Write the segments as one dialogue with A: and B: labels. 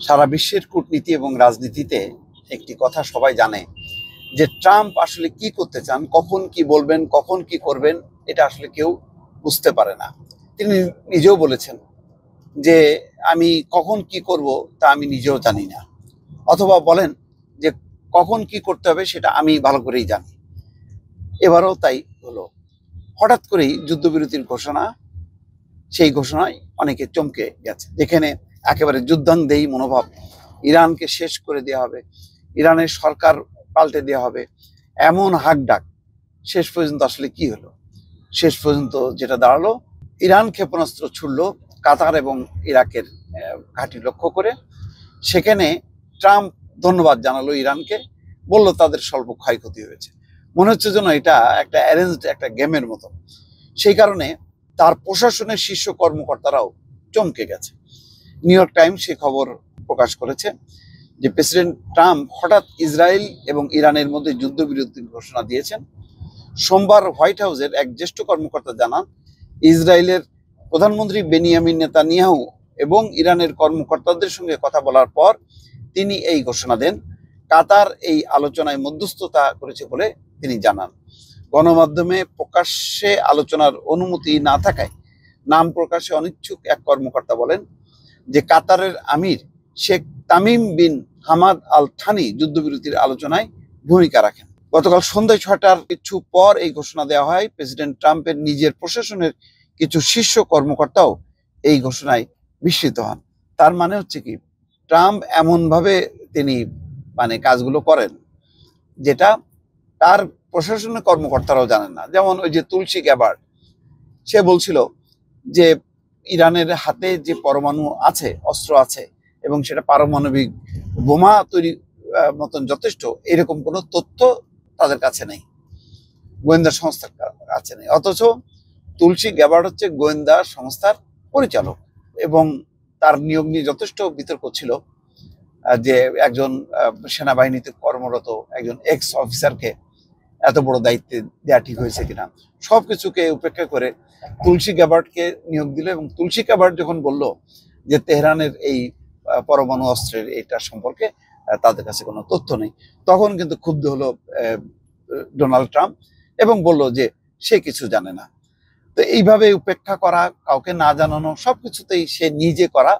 A: সারা বিশ্বের কূটনীতি এবং রাজনীতিতে একটি কথা সবাই জানে যে ট্রাম্প আসলে কি করতে চান, কখন কি বলবেন, কখন কি করবেন, এটা আসলে কেউ বুঝতে পারে না। তিনি নিজেও বলেছেন যে আমি কখন কি করব তা আমি নিজেও জানি না, অথবা বলেন যে কখন কি করতে হবে সেটা আমি ভালো করেই জানি। এবারও তাই হলো। হঠাৎ করেই যুদ্ধবিরতির ঘোষণা, সেই ঘোষণায় অনেকে চমকে গেছে, যেখানে একেবারে যুদ্ধাঙ্গদেহী মনোভাব, ইরানকে শেষ করে দেওয়া হবে, ইরানের সরকার পাল্টে দেওয়া হবে, এমন হাক ডাক। শেষ পর্যন্ত আসলে কি হলো? শেষ পর্যন্ত যেটা দাঁড়ালো, ইরান ক্ষেপণাস্ত্র ছুড়ল কাতার এবং ইরাকের ঘাঁটি লক্ষ্য করে। সেখানে ট্রাম্প ধন্যবাদ জানালো ইরানকে, বলল তাদের স্বল্প ক্ষয়ক্ষতি হয়েছে। মনে হচ্ছে যেন এটা একটা অ্যারেঞ্জড একটা গেমের মতো। সেই কারণে তার প্রশাসনের শীর্ষ কর্মকর্তারাও চমকে গেছে। নিউ ইয়র্ক টাইমস সে খবর প্রকাশ করেছে যে প্রেসিডেন্ট ট্রাম্প হঠাৎ ইসরায়েল এবং ইরানের মধ্যে যুদ্ধবিরতির ঘোষণা দিয়েছেন। সোমবার হোয়াইট হাউসের এক জ্যেষ্ঠ কর্মকর্তা জানান, ইসরায়েলের প্রধানমন্ত্রী বেনিয়ামিন নেতানিয়াহু এবং ইরানের কর্মকর্তাদের সঙ্গে কথা বলার পর তিনি এই ঘোষণা দেন। কাতার এই আলোচনায় মধ্যস্থতা করেছে বলে তিনি জানান। গণমাধ্যমে প্রকাশ্যে আলোচনার অনুমতি না থাকায় নাম প্রকাশে অনিচ্ছুক এক কর্মকর্তা বলেন যে কাতারের আমির Sheikh Tamim bin Hamad Al Thani যুদ্ধবিরতির আলোচনায় ভূমিকা রাখেন। গতকাল সন্ধ্যায় 6টার কিছু পর এই ঘোষণা দেওয়া হয়। প্রেসিডেন্ট ট্রাম্পের নিজের প্রশাসনের কিছু শীর্ষ কর্মকর্তাও এই ঘোষণায় বিস্মিত হন। তার মানে হচ্ছে কি, ট্রাম্প এমনভাবে তিনি কাজগুলো করেন যেটা তার প্রশাসনের কর্মকর্তারাও জানেন না। যেমন ওই যে তুলসী গ্যাবার্ড, সে বলছিল যে ইরানের হাতে যে পরমাণু আছে, অস্ত্র আছে, এবং সেটা পারমাণবিক বোমা তৈরি মতন যথেষ্ট, এরকম কোনো তথ্য তাদের কাছে নেই, গোয়েন্দা সংস্থার কাছে নেই। অথচ তুলসী গ্যাবার্ড হচ্ছে গোয়েন্দা সংস্থার পরিচালক, এবং তার নিয়োগ নিয়ে যথেষ্ট বিতর্ক ছিল যে একজন সেনাবাহিনীতে কর্মরত একজন এক্স অফিসারকে এত বড় দায়িত্বে দেওয়া ঠিক হয়েছে কিনা। সবকিছুকে উপেক্ষা করে তুলসী গ্যাবার্ডকে নিয়োগ দিল, এবং তুলসী গ্যাবার্ড যখন বলল যে তেহরানের এই পরমাণু অস্ত্রের এটা সম্পর্কে তাদের কাছে কোনো তথ্য নেই, তখন কিন্তু ক্ষুব্ধ হলো ডোনাল্ড ট্রাম্প এবং বলল যে সে কিছু জানে না। তো এইভাবে উপেক্ষা করা, কাউকে না জানানো, সবকিছুতেই সে নিজে করা,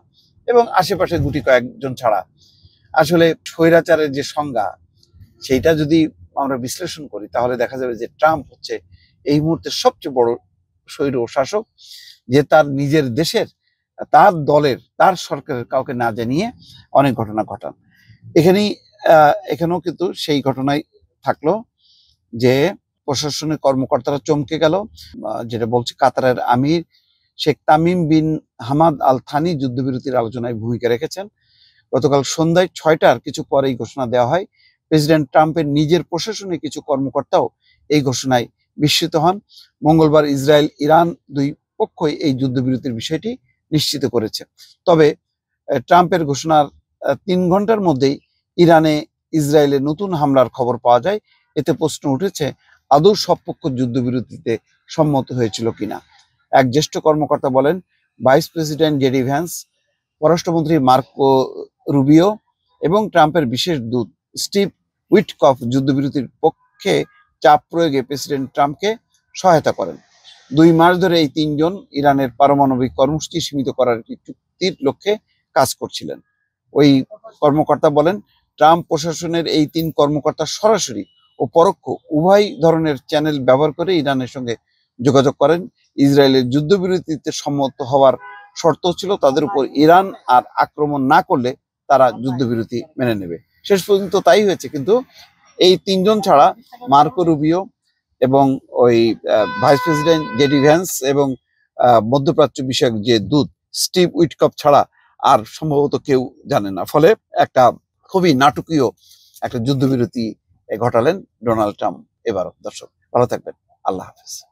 A: এবং আশেপাশে গুটি কয়েকজন ছাড়া। আসলে স্বৈরাচারের যে সংজ্ঞা, সেইটা যদি আমরা বিশ্লেষণ করি তাহলে দেখা যাবে যে ট্রাম্প হচ্ছে এই মুহূর্তে সবচেয়ে বড় স্বৈর শাসক, যে তার নিজের দেশের, তার দলের, তার সরকারের কাউকে না জানিয়ে অনেক ঘটনা ঘটান। এখানেও কিন্তু সেই ঘটনাই থাকলো যে প্রশাসনিক কর্মকর্তারা চমকে গেল। যেটা বলছে, কাতারের আমির Sheikh Tamim bin Hamad Al Thani যুদ্ধবিরতির আলোচনায় ভূমিকা রেখেছেন। গতকাল সন্ধ্যায় 6টার কিছু পরেই ঘোষণা দেওয়া হয়। প্রেসিডেন্ট ট্রাম্পের নিজের প্রশাসনের কিছু কর্মকর্তাও এই ঘোষণায় বিস্মিত হন। মঙ্গলবার ইসরায়েল ইরান দুই পক্ষই এই যুদ্ধবিরতির বিষয়টি নিশ্চিত করেছে। তবে ট্রাম্পের ঘোষণার 3 ঘন্টার মধ্যেই ইরানে ইসরায়েলের নতুন হামলার খবর পাওয়া যায়। এতে প্রশ্ন উঠেছে, আদৌ সব পক্ষ যুদ্ধবিরতিতে সম্মত হয়েছিল কিনা। এক জ্যেষ্ঠ কর্মকর্তা বলেন, ভাইস প্রেসিডেন্ট জেডি ভ্যান্স, পররাষ্ট্রমন্ত্রী মার্কো রুবিও এবং ট্রাম্পের বিশেষ দূত স্টিভ উইটকফ যুদ্ধবিরতির পক্ষে চাপ প্রয়োগে প্রেসিডেন্ট ট্রাম্পকে সহায়তা করেন। 2 মাস ধরে এই 3 জন ইরানের পারমাণবিক কর্মসূচি সীমিত করার একটি চুক্তির লক্ষ্যে কাজ করছিলেন। ওই কর্মকর্তা বলেন, ট্রাম্প প্রশাসনের এই 3 কর্মকর্তা সরাসরি ও পরোক্ষ উভয় ধরনের চ্যানেল ব্যবহার করে ইরানের সঙ্গে যোগাযোগ করেন। ইসরায়েলের যুদ্ধবিরতিতে সম্মত হওয়ার শর্ত ছিল তাদের উপর ইরান আর আক্রমণ না করলে তারা যুদ্ধবিরতি মেনে নেবে। শেষ পর্যন্ত তাই হয়েছে। কিন্তু এই 3 জন ছাড়া, মার্কো রুবিও এবং ওই ভাইস প্রেসিডেন্ট জেডি ভ্যান্স এবং মধ্যপ্রাচ্য বিষয়ক যে দূত স্টিভ উইটকফ ছাড়া আর সম্ভবত কেউ জানে না। ফলে একটা খুবই নাটকীয় একটা যুদ্ধবিরতি ঘটালেন ডোনাল্ড ট্রাম্প এবারও। দর্শক ভালো থাকবেন, আল্লাহ হাফেজ।